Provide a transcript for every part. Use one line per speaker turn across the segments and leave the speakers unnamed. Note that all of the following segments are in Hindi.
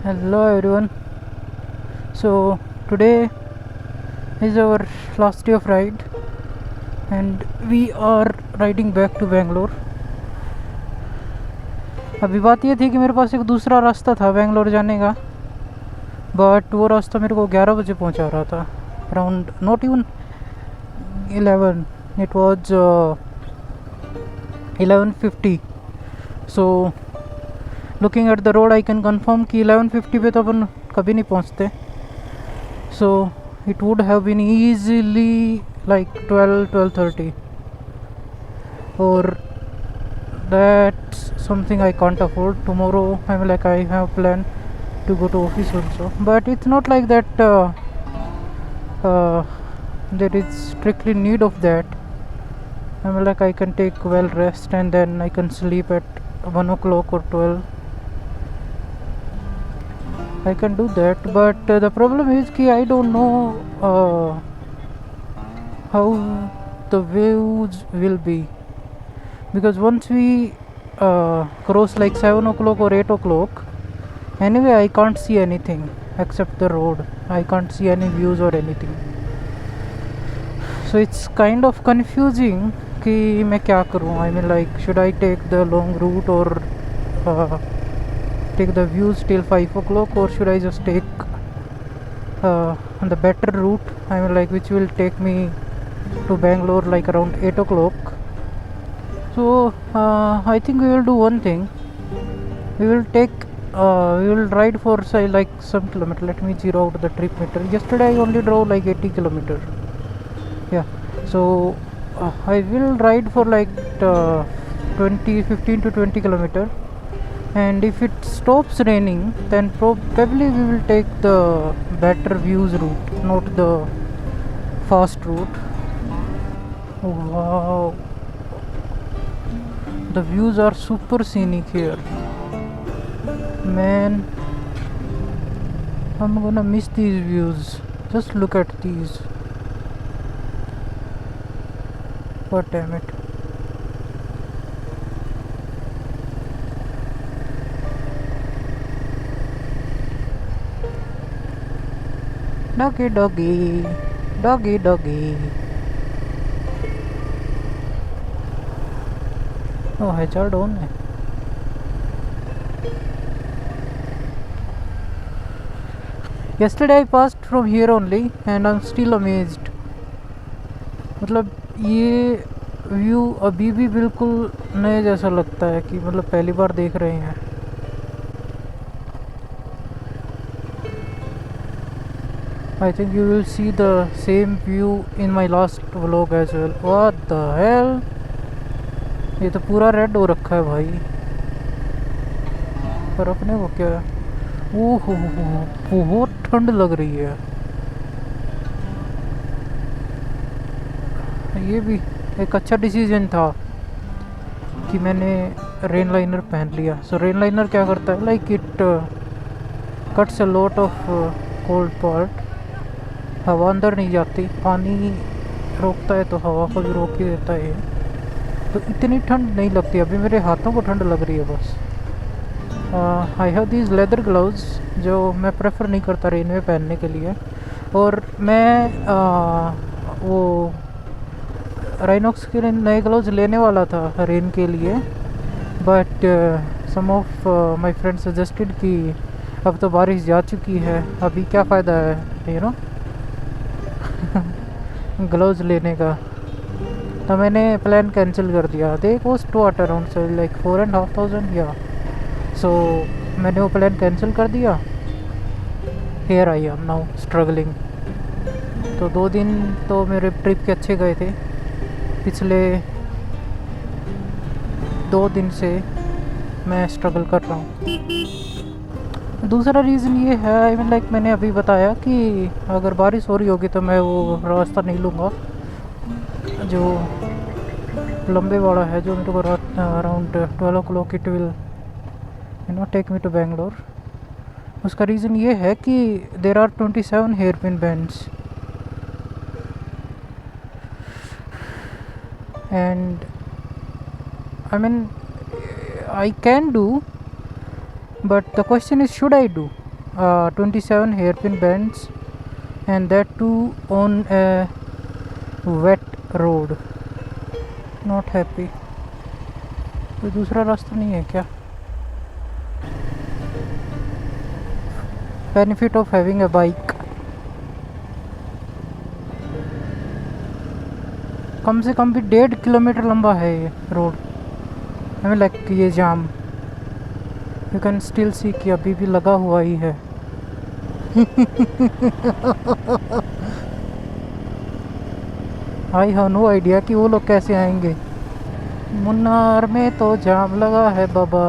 Hello everyone. So today is our last day of ride and we are riding back to Bangalore. अभी बात ये थी कि मेरे पास एक दूसरा रास्ता था बेंगलोर जाने का, बट वो रास्ता मेरे को 11 बजे पहुंचा रहा था, around not even 11, it was 11:50. So looking at the road I can confirm कि 11:50 पे तो अपन कभी नहीं पहुंचते. So it would have been easily like 12:30, or that's something I can't afford. Tomorrow I have plan to go to office also, but it's not like that there is strictly need of that. I can take well rest and then I can sleep at 1 o'clock or 12. I can do that, but the problem is कि I don't know how the views will be, because once we cross like 7 o'clock or 8 o'clock, anyway I can't see anything except the road. I can't see any views or anything, so it's kind of confusing कि मैं क्या करूँ. I mean, like, should I take the long route or take the views till 5 o'clock, or should I just take the better route, I mean, like, which will take me to Bangalore like around 8 o'clock. So I think we will do one thing. We will ride for say like some kilometer. Let me zero out the trip meter. Yesterday I only drove like 80 kilometer. Yeah, so I will ride for like 15 to 20 kilometer, and if it stops raining then probably we will take the better views route, not the fast route. Wow, the views are super scenic here, man. I'm gonna miss these views. Just look at these. God damn it. Doggy doggy, doggy doggy. Oh, hazard on है. Yesterday I passed from here only and I'm still amazed. मतलब ये व्यू अभी भी बिल्कुल नए जैसा लगता है कि मतलब पहली बार देख रहे हैं. I think you will see the same view in my last vlog as well. What the hell? ये तो पूरा रेड हो रखा है भाई. पर अपने को क्या है? ओहो, बहुत ठंड लग रही है. ये भी एक अच्छा डिसीजन था कि मैंने रेन लाइनर पहन लिया. सो रेन लाइनर क्या करता है, like it cuts a lot of cold part. हवा अंदर नहीं जाती, पानी रोकता है तो हवा को भी रोक ही देता है, तो इतनी ठंड नहीं लगती. अभी मेरे हाथों को ठंड लग रही है बस. I have these leather gloves जो मैं प्रेफर नहीं करता रेन में पहनने के लिए, और मैं वो राइनॉक्स के नए ग्लव्स लेने वाला था रेन के लिए, but some of my friend suggested कि अब तो बारिश जा चुकी है, अभी क्या फ़ायदा है, यू नो, ग्लव्स लेने का. तो मैंने प्लान कैंसिल कर दिया. दे कॉस्ट टू अराउंड से लाइक 4,500 या सो. मैंने वो प्लान कैंसिल कर दिया. Here I am now struggling. तो 2 दिन तो मेरे ट्रिप के अच्छे गए थे. पिछले 2 दिन से मैं स्ट्रगल कर रहा हूँ. दूसरा रीज़न ये है, आई मीन, लाइक मैंने अभी बताया कि अगर बारिश हो रही होगी तो मैं वो रास्ता नहीं लूँगा जो लंबे वाला है, जो मेरे को around 12 o'clock it will take me to Bangalore. उसका रीज़न ये है कि there are 27 hair pin bands, and I mean I can do, but the question is should I do. 27 hairpin bends and that too on a wet road. Not happy. कोई दूसरा रास्ता नहीं है क्या? Benefit of having a bike. कम से कम भी 1.5 किलोमीटर लंबा है ये रोड. हमें लाइक ये जाम यू कैन स्टिल सी कि अभी भी लगा हुआ ही है. आई हैव नो आइडिया कि वो लोग कैसे आएंगे. मुन्नार में तो जाम लगा है बाबा.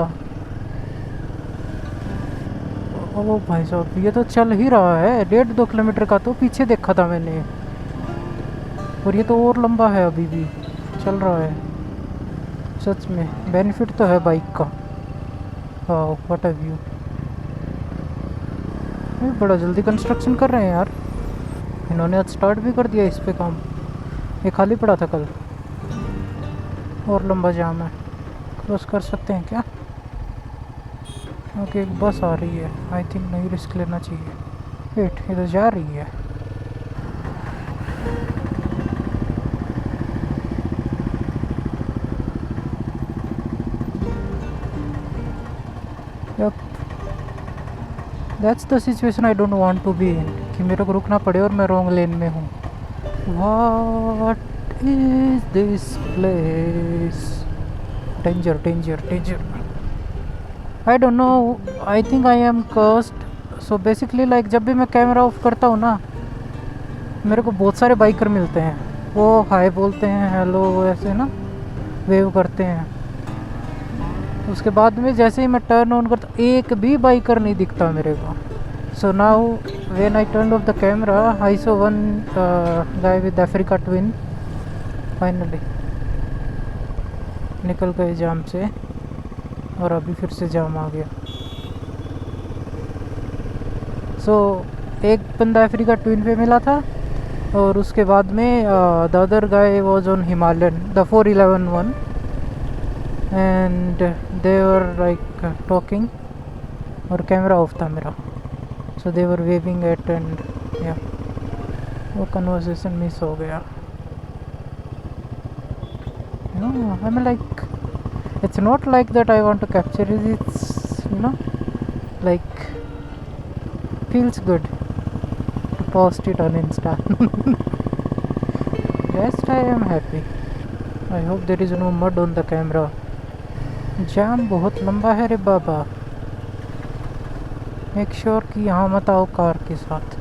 ओ भाई साहब ये तो चल ही रहा है 1.5-2 किलोमीटर का. तो पीछे देखा था मैंने और ये तो और लंबा है अभी भी चल रहा है. सच में बेनिफिट तो है बाइक का. वाह व्हाट अ व्यू. बड़ा जल्दी कंस्ट्रक्शन कर रहे हैं यार. इन्होंने आज स्टार्ट भी कर दिया इस पे काम. ये खाली पड़ा था कल. और लंबा जाम है. क्रॉस कर सकते हैं क्या? ओके एक बस आ रही है. आई थिंक नहीं रिस्क लेना चाहिए. वेट ये तो जा रही है. Yep. That's the situation I don't want to be in. कि मेरे को रुकना पड़े और मैं रॉन्ग लेन में हूँ. What is this place? Danger, danger, danger. I don't know. I think I am cursed. So basically like जब भी मैं कैमरा ऑफ करता हूँ ना मेरे को बहुत सारे बाइकर मिलते हैं. वो हाय बोलते हैं हेलो ऐसे ना वेव करते हैं. उसके बाद में जैसे ही मैं टर्न ऑन करता एक भी बाइकर नहीं दिखता मेरे को. So now when I turn off the camera I saw one guy with Africa twin. Finally निकल गए जाम से और अभी फिर से जाम आ गया. सो एक बंदा अफ्रीका ट्विन पे मिला था और उसके बाद में the other guy was on Himalayan the 411 one and they were like talking और कैमरा ऑफ था मेरा. so they were waving at and yeah वो conversation मिस हो गया. no I'm like it's not like that I want to capture it. It's you know like feels good to post it on Insta. rest I am happy. I hope there is no mud on the camera. जाम बहुत लंबा है रे बाबा. मेक श्योर कि यहाँ मत आओ कार के साथ.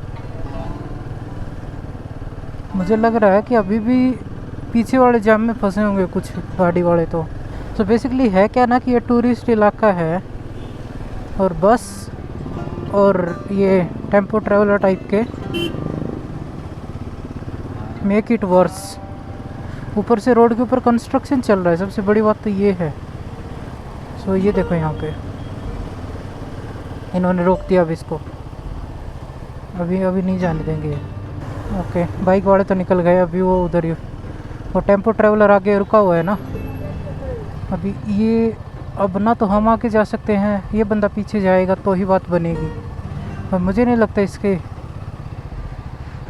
मुझे लग रहा है कि अभी भी पीछे वाले जाम में फंसे होंगे कुछ गाड़ी वाले. तो सो बेसिकली है क्या ना कि ये टूरिस्ट इलाका है और बस और ये टेम्पो ट्रैवलर टाइप के मेक इट वर्स. ऊपर से रोड के ऊपर कंस्ट्रक्शन चल रहा है. सबसे बड़ी बात तो ये है. सो ये देखो यहाँ पे इन्होंने रोक दिया अब इसको. अभी नहीं जाने देंगे. ओके बाइक वाले तो निकल गए. अभी वो उधर ही वो टेम्पो ट्रैवलर आगे रुका हुआ है ना. अभी ये अब ना तो हम आगे जा सकते हैं. ये बंदा पीछे जाएगा तो ही बात बनेगी. और मुझे नहीं लगता इसके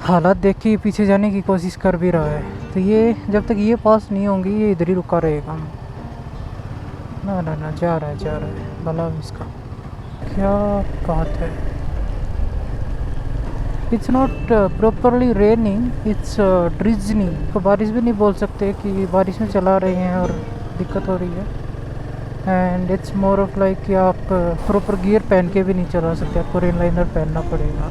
हालात देख के पीछे जाने की कोशिश कर भी रहा है. तो ये जब तक ये पास नहीं होंगी ये इधर ही रुका रहेगा. ना ना ना जा रहा है भला इसका क्या बात है. It's not properly raining it's drizzling. तो बारिश भी नहीं बोल सकते कि बारिश में चला रहे हैं और दिक्कत हो रही है. And it's more of like कि आप प्रॉपर गियर पहन के भी नहीं चला सकते. आपको रेन लाइनर पहनना पड़ेगा.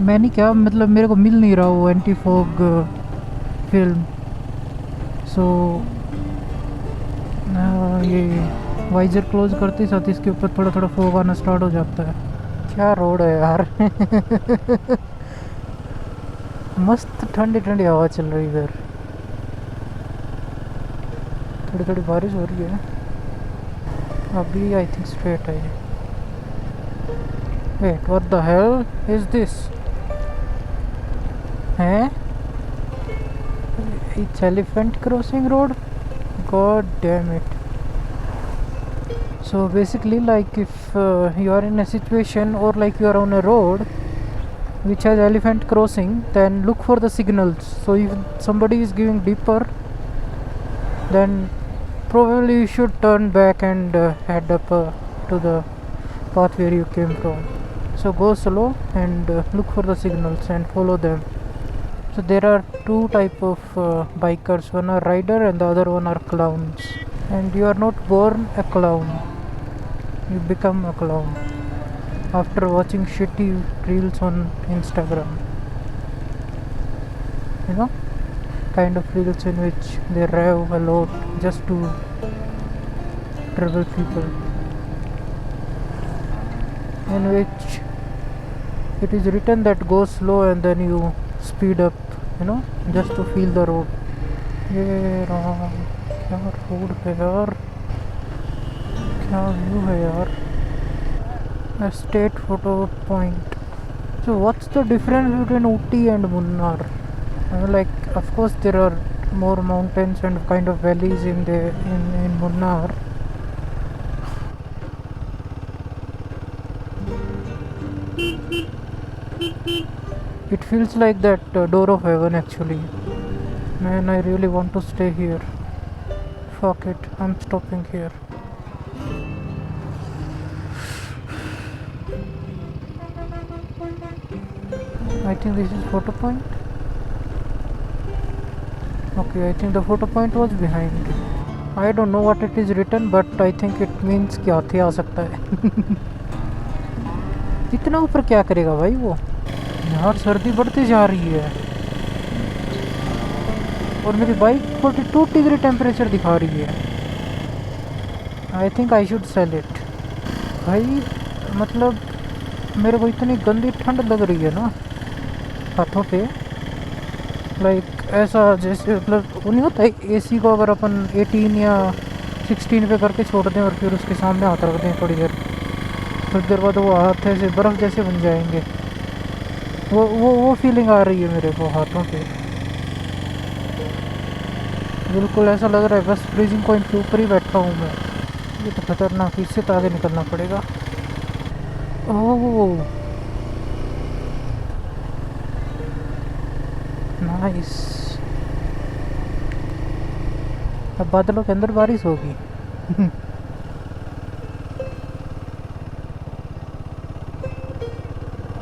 मैंने क्या मतलब मेरे को मिल नहीं रहा वो एंटी फॉग फिल्म. सो ये वाइजर क्लोज करते साथ इसके ऊपर थोड़ा थोड़ा फॉग आना स्टार्ट हो जाता है. क्या रोड है यार. मस्त ठंडी ठंडी हवा चल रही है इधर. थोड़ी थोड़ी बारिश हो रही है अभी. आई थिंक स्ट्रेट है. Wait what the hell is this. हैं it's elephant crossing road. God damn it. So basically, like if you are in a situation or like you are on a road which has elephant crossing, then look for the signals. So if somebody is giving deeper, then probably you should turn back and head up to the path where you came from. So go slow and look for the signals and follow them. So there are two type of bikers, one are rider and the other one are clowns. And you are not born a clown, you become a clown after watching shitty reels on Instagram, you know, kind of reels in which they rev a lot just to trouble people, in which it is written that go slow and then you speed up, you know, just to feel the road. ये रहा क्या रोड है यार, क्या व्यू है यार. A state photo point. So what's the difference between Ooty and Munnar? Like of course there are more mountains and kind of valleys in Munnar. It feels like that door of heaven actually. Man, I really want to stay here. Fuck it, I'm stopping here. I think this is photo point. Okay, I think the photo point was behind. I don't know what it is written, but I think it means कि हाथी आ सकता है. इतना ऊपर क्या करेगा भाई वो. यार सर्दी बढ़ती जा रही है और मेरी बाइक 42 डिग्री टेम्परेचर दिखा रही है. आई think I should sell it. भाई मतलब मेरे को इतनी गंदी ठंड लग रही है ना हाथों पे, लाइक ऐसा जैसे मतलब वो नहीं होता है एसी को अगर अपन 18 या 16 पे करके छोड़ दें और फिर उसके सामने हाथ रख दें थोड़ी देर बाद वो हाथ ऐसे बर्फ़ जैसे बन जाएंगे. वो फीलिंग आ रही है मेरे को हाथों पे. बिल्कुल ऐसा लग रहा है बस फ्रीजिंग पॉइंट के ऊपर ही बैठा हूँ मैं. ये तो खतरनाक, इससे तो आगे निकलना पड़ेगा. Oh nice. अब बादलों के अंदर बारिश होगी.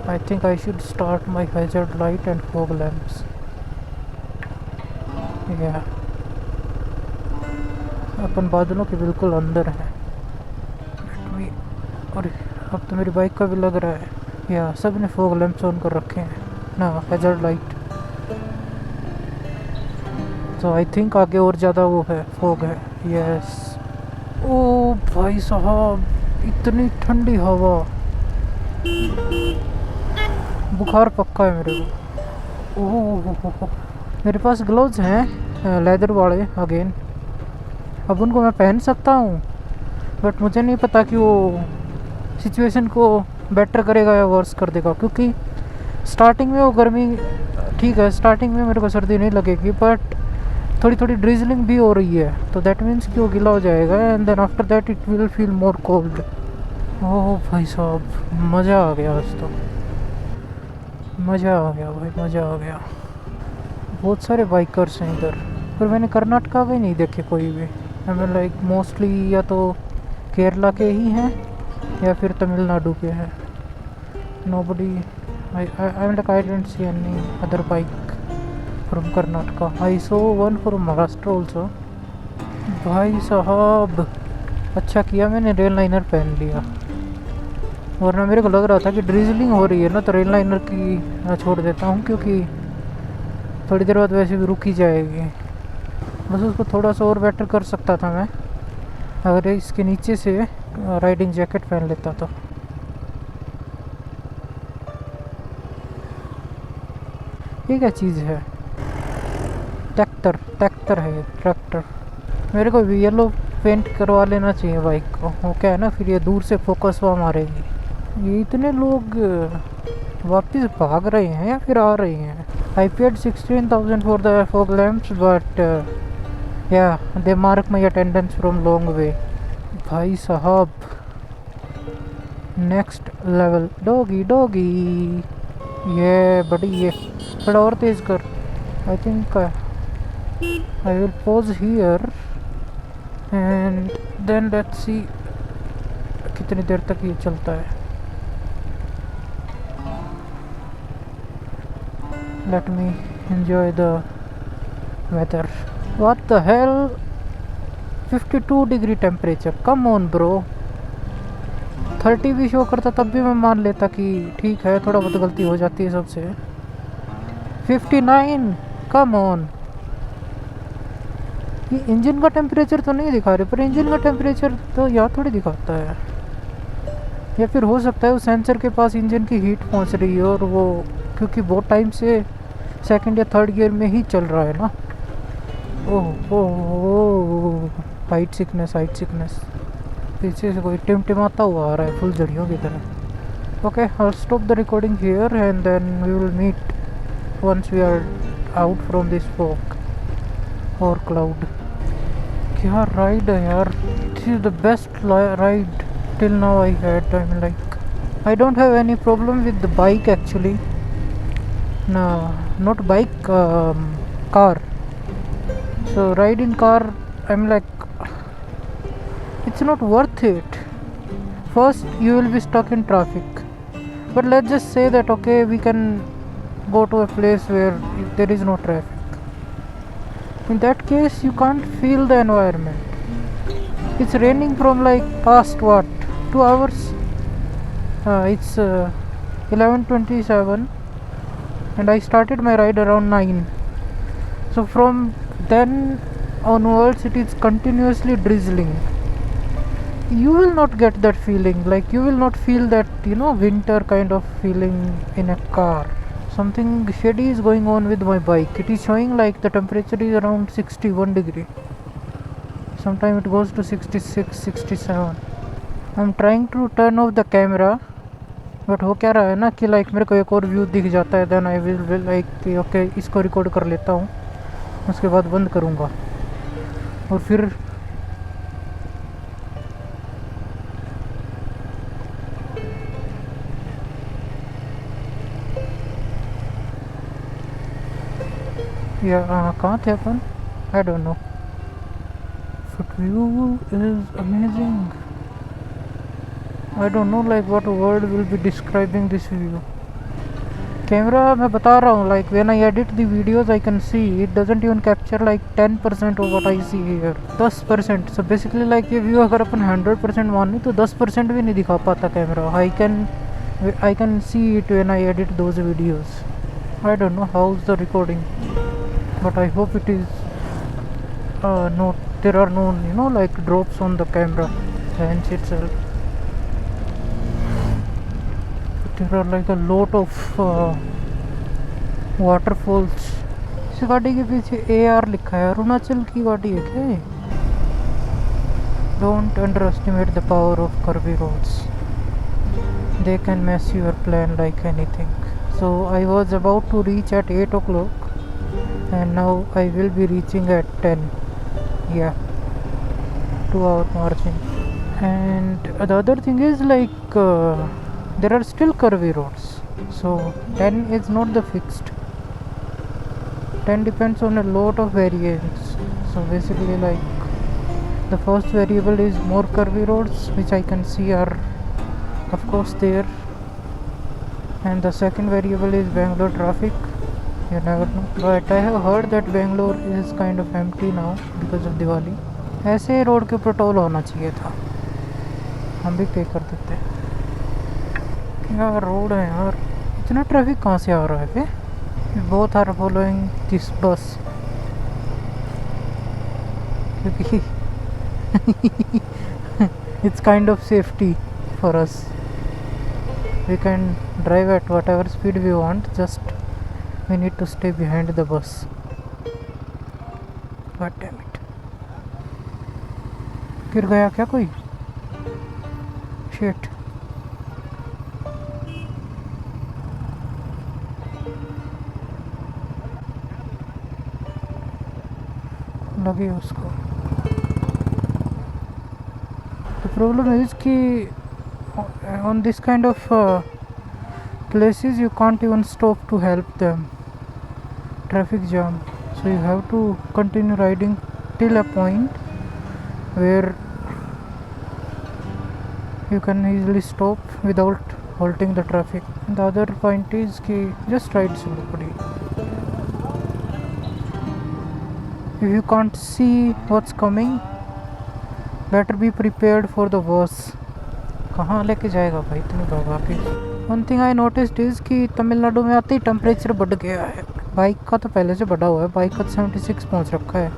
I think I should start my hazard light and fog lamps. Yeah. अपन बादलों के बिल्कुल अंदर हैं. और अब तो मेरी बाइक का भी लग रहा है. या सब ने फॉग लैंप्स ऑन कर रखे हैं ना, हैजर्ड लाइट. तो आई थिंक आगे और ज़्यादा वो है, फॉग है. यस. ओ भाई साहब इतनी ठंडी हवा, बुखार पक्का है मेरे को. ओह मेरे पास ग्लव्स हैं लेदर वाले अगेन. अब उनको मैं पहन सकता हूँ बट मुझे नहीं पता कि वो सिचुएशन को बेटर करेगा या वर्स कर देगा, क्योंकि स्टार्टिंग में वो गर्मी ठीक है, स्टार्टिंग में मेरे को सर्दी नहीं लगेगी बट थोड़ी थोड़ी ड्रिजलिंग भी हो रही है, तो दैट मीन्स कि वो गीला हो जाएगा and then after that it will feel more cold. ओह भाई साहब मज़ा आ गया आज तो, मज़ा आ गया भाई, मज़ा आ गया. बहुत सारे बाइकर्स हैं इधर, पर मैंने कर्नाटका में नहीं देखे कोई भी. हमें लाइक मोस्टली या तो केरला के ही हैं या फिर तमिलनाडु के हैं. Nobody I like I didn't see any other bike from Karnataka. I so one from Maharashtra also. भाई साहब अच्छा किया मैंने रेल लाइनर पहन लिया, वरना मेरे को लग रहा था कि ड्रिजलिंग हो रही है ना तो रेल लाइनर की छोड़ देता हूँ, क्योंकि थोड़ी देर बाद वैसे भी रुक ही जाएगी. बस उसको थोड़ा सा और बेटर कर सकता था मैं अगर इसके नीचे से राइडिंग जैकेट पहन लेता तो. ये क्या चीज़ है? ट्रैक्टर है ये, ट्रैक्टर. मेरे को भी येलो पेंट करवा लेना चाहिए बाइक को. वो क्या है ना, फिर ये दूर से फोकस वहाँ मारेगी. ये इतने लोग वापस भाग रहे हैं या फिर आ रहे हैं. I paid 16,000 for the fog lamps, but yeah, they mark my attendance from long way. भाई साहब, नेक्स्ट लेवल। डॉगी डॉगी, ये बड़ी, ये थोड़ा और तेज कर। I think I will pause here and then let's see कितनी देर तक ये चलता है। Let me enjoy the weather. What the hell, 52 degree temperature, come on bro. 30 भी शो करता तब भी मैं मान लेता कि ठीक है, थोड़ा बहुत गलती हो जाती है सबसे। 59, कम ऑन। ये इंजन का टेम्परेचर तो नहीं दिखा रहे, पर इंजन का टेम्परेचर तो यहाँ थोड़ी दिखाता है। या फिर हो सकता है उस सेंसर के पास इंजन की हीट पहुँच रही है और वो, क्योंकि बहुत टाइम से सेकंड या थर्ड गियर में ही चल रहा है ना। ओह ओह, हाइट सिकनेस, हाइट सिकनेस। पीछे से कोई टिमटिमाता हुआ आ रहा है फुलझड़ियों की तरह। Okay, I stop the recording here and then we will meet once we are out from this fog और क्लाउड। क्या राइड है यार, this is the best ride till now I had. I mean, like, I don't have any problem with the bike actually. No, not bike, car. So ride in car, I'm like, it's not worth it. First you will be stuck in traffic, but let's just say that okay, we can go to a place where there is no traffic. In that case you can't feel the environment. It's raining from like past what, 2 hours. It's 11:27 and I started my ride around 9. So from then onwards it is continuously drizzling. You will not get that feeling, like you will not feel that, you know, winter kind of feeling in a car. Something shady is going on with my bike. It is showing like the temperature is around 61 degree. Sometimes it goes to 66, 67. I'm trying to turn off the camera, but हो क्या रहा है ना कि लाइक मेरे को एक और व्यू दिख जाता है। देन आई विल लाइक कि ओके, इसको रिकॉर्ड कर लेता हूँ, उसके बाद बंद करूँगा और फिर या कहाँ थे अपन, I don't know. But view is amazing. I don't know like what word will be describing this view. Camera, मैं बता रहा हूँ, like when I edit the videos I can see it doesn't even capture like 10% of what I see here. 10%. So basically like ये view अगर अपन 100% माने तो 10% भी नहीं दिखा पाता camera. I can see it when I edit those videos. I don't know how's the recording, but I hope it is not, there are no, you know, like drops on the camera lens itself. There are like a lot of waterfalls. इस गाड़ी के पीछे AR लिखा है, अरुणाचल की गाड़ी है क्या ये? Don't underestimate the power of curvy roads. They can mess your plan like anything. So I was about to reach at 8 o'clock and now I will be reaching at 10. Yeah, 2-hour margin. And the other thing is like there are still curvy roads, so 10 is not the fixed. 10 depends on a lot of variables. So basically like the first variable is more curvy roads, which I can see are of course there, and the second variable is Bangalore traffic. You never know, but I have heard that Bangalore is kind of empty now because of Diwali. ऐसे रोड के ऊपर टोल होना चाहिए था, हम भी पे कर देते हैं। क्या रोड है यार, इतना ट्रैफिक कहाँ से आ रहा है बे? Both are following this bus, क्योंकि it's kind of safety for us. We can drive at whatever speed we want, just we need to stay behind the bus. God damn it, गिर गया क्या कोई? शिट, लगी उसको। problem is कि on this kind of places you can't even stop to help them. Traffic jam, so you have to continue riding till a point where you can easily stop without halting the traffic. And the other point is कि just ride slowly. If you can't see what's coming, better be prepared for the worst. कहाँ लेके जाएगा भाई इतनी भगा के. One thing I noticed is कि तमिलनाडु में आते ही टेम्परेचर बढ़ गया है. बाइक का तो पहले से बढ़ा हुआ है, बाइक का 76 पहुँच रखा है.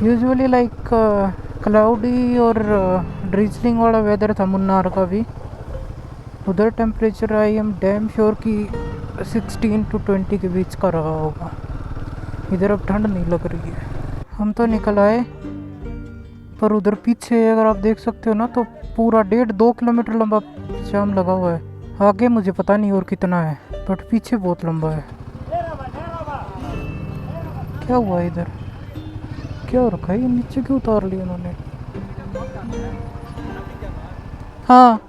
यूजुअली लाइक क्लाउडी और ड्रिजलिंग वाला वेदर था मुन्नार का भी. उधर temperature I am damn sure कि 16 to 20 के बीच का रहा होगा. इधर अब ठंड नहीं लग रही है. हम तो निकल आए, पर उधर पीछे अगर आप देख सकते हो ना तो पूरा 1.5-2 किलोमीटर लंबा जाम लगा हुआ है. आगे मुझे पता नहीं और कितना है, बट पीछे बहुत लंबा है. क्या हुआ इधर, क्या हो रखा है? ये नीचे क्यों उतार लिया उन्होंने? हाँ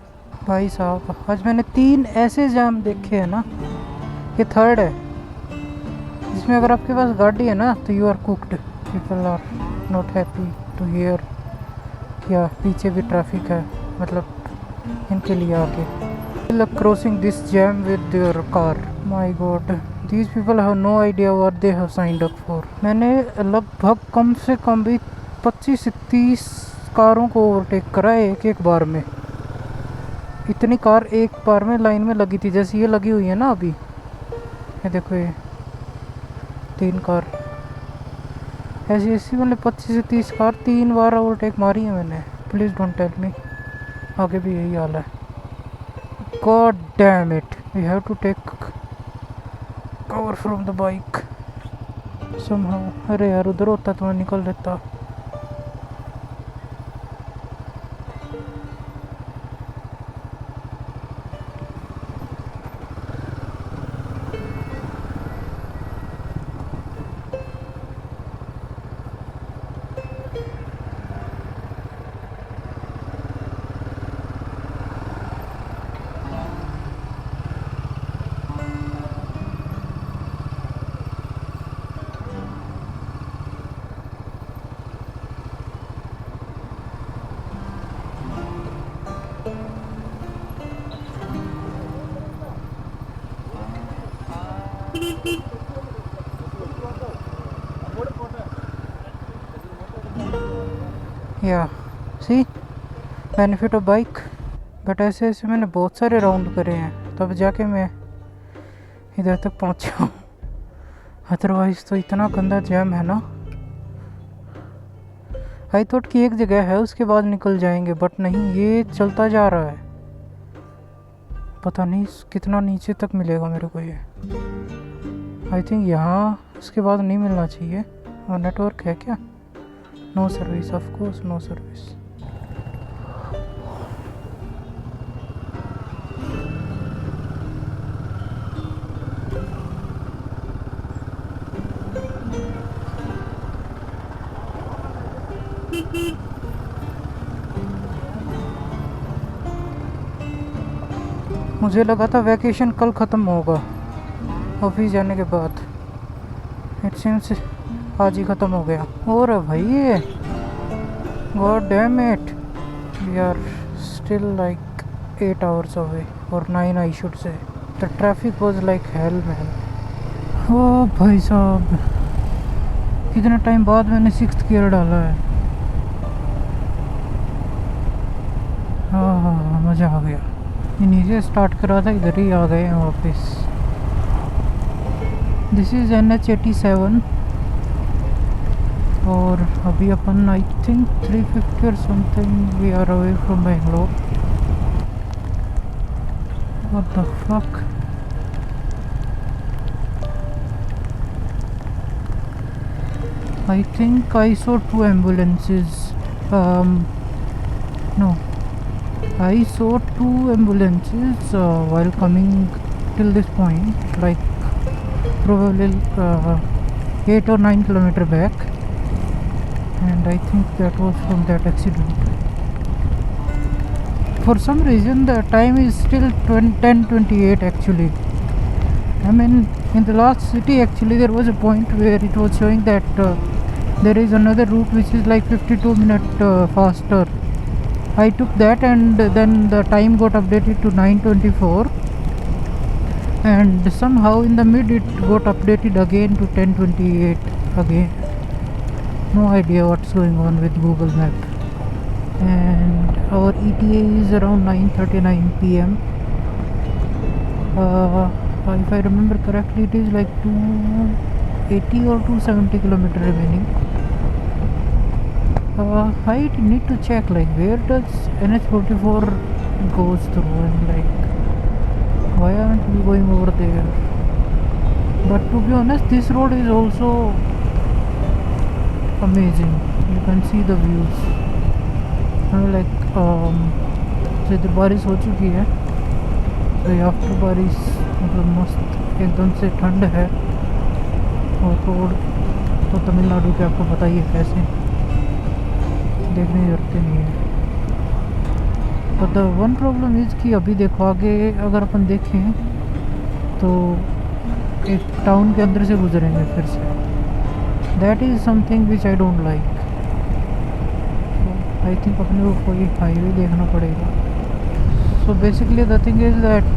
भाई साहब, आज मैंने 3 ऐसे जाम देखे हैं ना, ये थर्ड है जिसमें अगर आपके पास गाड़ी है ना तो you are cooked. People are not happy to here क्या पीछे भी ट्रैफिक है, मतलब इनके लिए आगे. Crossing this jam with their car. My god, these people have no idea what they have signed up for. मैंने लगभग कम से कम भी 25 से 30 कारों को ओवरटेक करा है एक बार में. इतनी कार एक बार में लाइन में लगी थी, जैसे ये लगी हुई है ना अभी. ये देखो, ये 3 कार ऐसी ऐसी, मतलब 25 से 30 कार 3 बार ओवरटेक मारी है मैंने. प्लीज़ डोंट टेल मी आगे भी यही हाल है. God damn it, we have to take cover from the bike somehow. अरे यार, उधर होता तो मैं निकल लेता. या see benefit of bike. But ऐसे ऐसे मैंने बहुत सारे राउंड करे हैं तब जाके मैं इधर तक पहुंचा हूँ. अदरवाइज तो इतना गंदा जैम है ना. आई थॉट कि एक जगह है उसके बाद निकल जाएंगे, बट नहीं, ये चलता जा रहा है. पता नहीं कितना नीचे तक मिलेगा मेरे को ये. आई थिंक यहाँ उसके बाद नहीं मिलना चाहिए. और नेटवर्क है क्या? No service, of course no service. मुझे लगा था वैकेशन कल ख़त्म होगा ऑफिस जाने के बाद. इट सीम्स आज ही ख़त्म हो गया. और भाई ये god damn it, we are still like 8 hours away, और 9 I should say. The traffic was like hell man. ओ भाई साहब, कितने टाइम बाद मैंने 6th गियर डाला है. हाँ, मज़ा आ गया. नीचे स्टार्ट करा था, इधर ही आ गए हैं वापस. दिस इज़ NH87 और अभी अपन आई थिंक 350 और something we are away from Bangalore. What the fuck. I think I saw 2 ambulances. No, I saw 2 ambulances while coming till this point, like probably 8 or 9 kilometer back, and I think that was from that accident. for some reason the time is still 10:28 actually. I mean, in the last city actually there was a point where it was showing that there is another route which is like 52-minute faster. I took that and then the time got updated to 9:24, and somehow in the mid it got updated again to 10:28 again. No idea what's going on with Google Map. And our ETA is around 9:39 p.m. If I remember correctly, it is like 280 or 270 kilometer remaining. I need to check like where does NH44 goes through, and like why aren't we going over there? But to be honest, this road is also amazing. You can see the views. Like जैसे बारिश हो चुकी है, तो आफ्टर बारिश मतलब मस्त एकदम से ठंड है, और रोड तो तमिलनाडु के आपको पता ही है कैसे, देखने की जरूरत नहीं है. But the one problem is कि अभी देखो आगे अगर अपन देखें तो एक टाउन के अंदर से गुजरेंगे फिर से. That is something which I don't like. I think अपने को कोई हाईवे देखना पड़ेगा. So basically the thing is that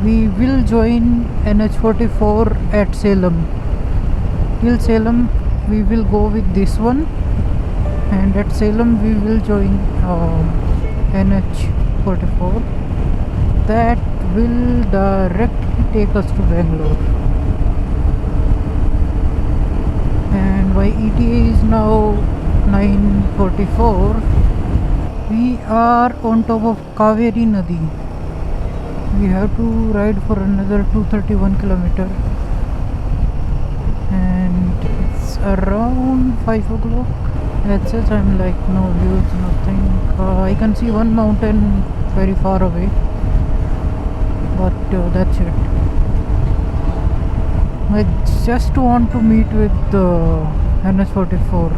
we will join NH44 at Salem. Till Salem we will go with this one, and at Salem we will join NH44 that will directly take us to Bangalore. And my ETA is now 9:44. We are on top of Kaveri Nadi. We have to ride for another 231 kilometer, and it's around 5 o'clock. That's it. I'm like no views, nothing. I can see one mountain very far away, but that's it. I just want to meet with NH44.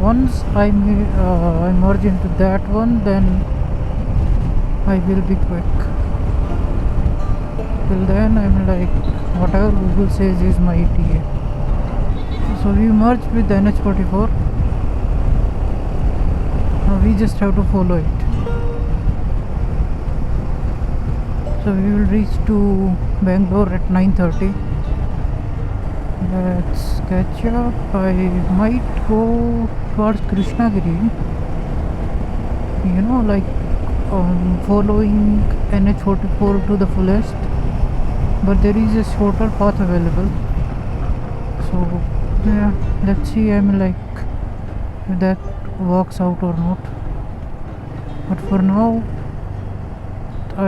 Once I merge into that one, then I will be quick. Till then I'm like whatever Google says is my ETA. So we merged with NH44. Now we just have to follow it. So we will reach to Bangalore at 9:30. Let's catch up. I might go towards Krishnagiri, you know, like following NH44 to the fullest, but there is a shorter path available. So yeah, let's see. I'm like if that works out or not, but for now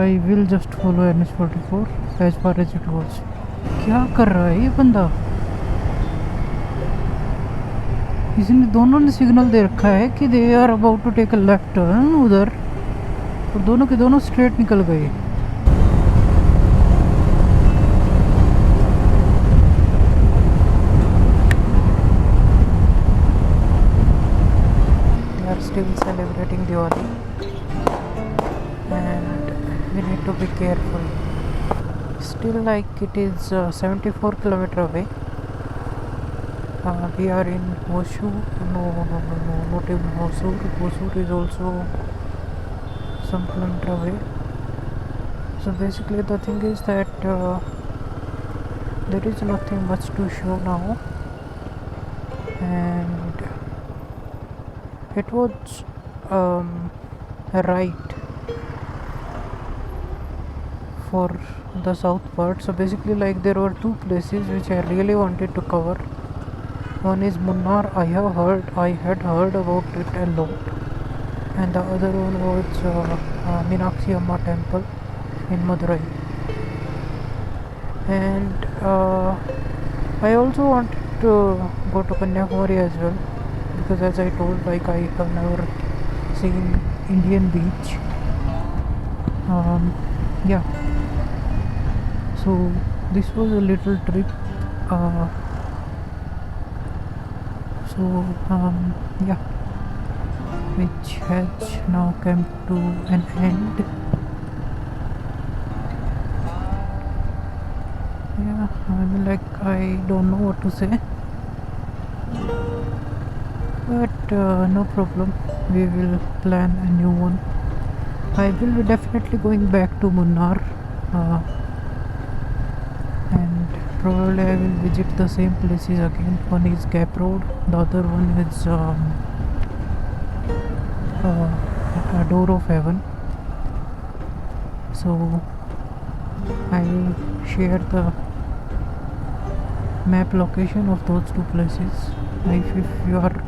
I will just follow NH44 as far as it goes. क्या कर रहा है ये बंदा? इसने दोनों ने सिग्नल दे रखा है कि they are about to take a left turn उधर, और दोनों के दोनों स्ट्रेट निकल गए. They are still celebrating Diwali, and we need to be careful. Still, like it is 74 kilometer away. We are in Hosur. No, not in Hosur. Hosur is also some kilometer away. So basically the thing is that there is nothing much to show now, and it was a right for the south part. So basically like there were two places which I really wanted to cover. One is Munnar. I had heard about it a lot, and the other one was Meenakshi Amma temple in Madurai. And I also wanted to go to Kanyakumari as well, because as I told, like I have never seen Indian beach. Yeah, so this was a little trip. So yeah, which has now come to an end. Yeah, I don't know what to say, but no problem. We will plan a new one. I will be definitely going back to Munnar, uh, and probably I will visit the same places again. One is Gap Road, the other one is a Door of Heaven. So I will share the map location of those two places. If you are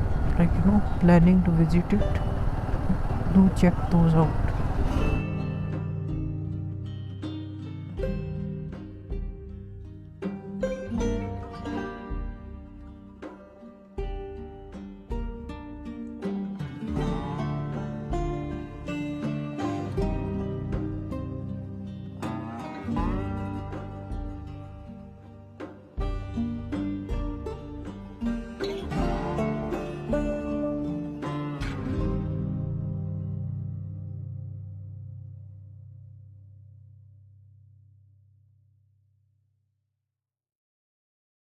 planning to visit it, do check those out.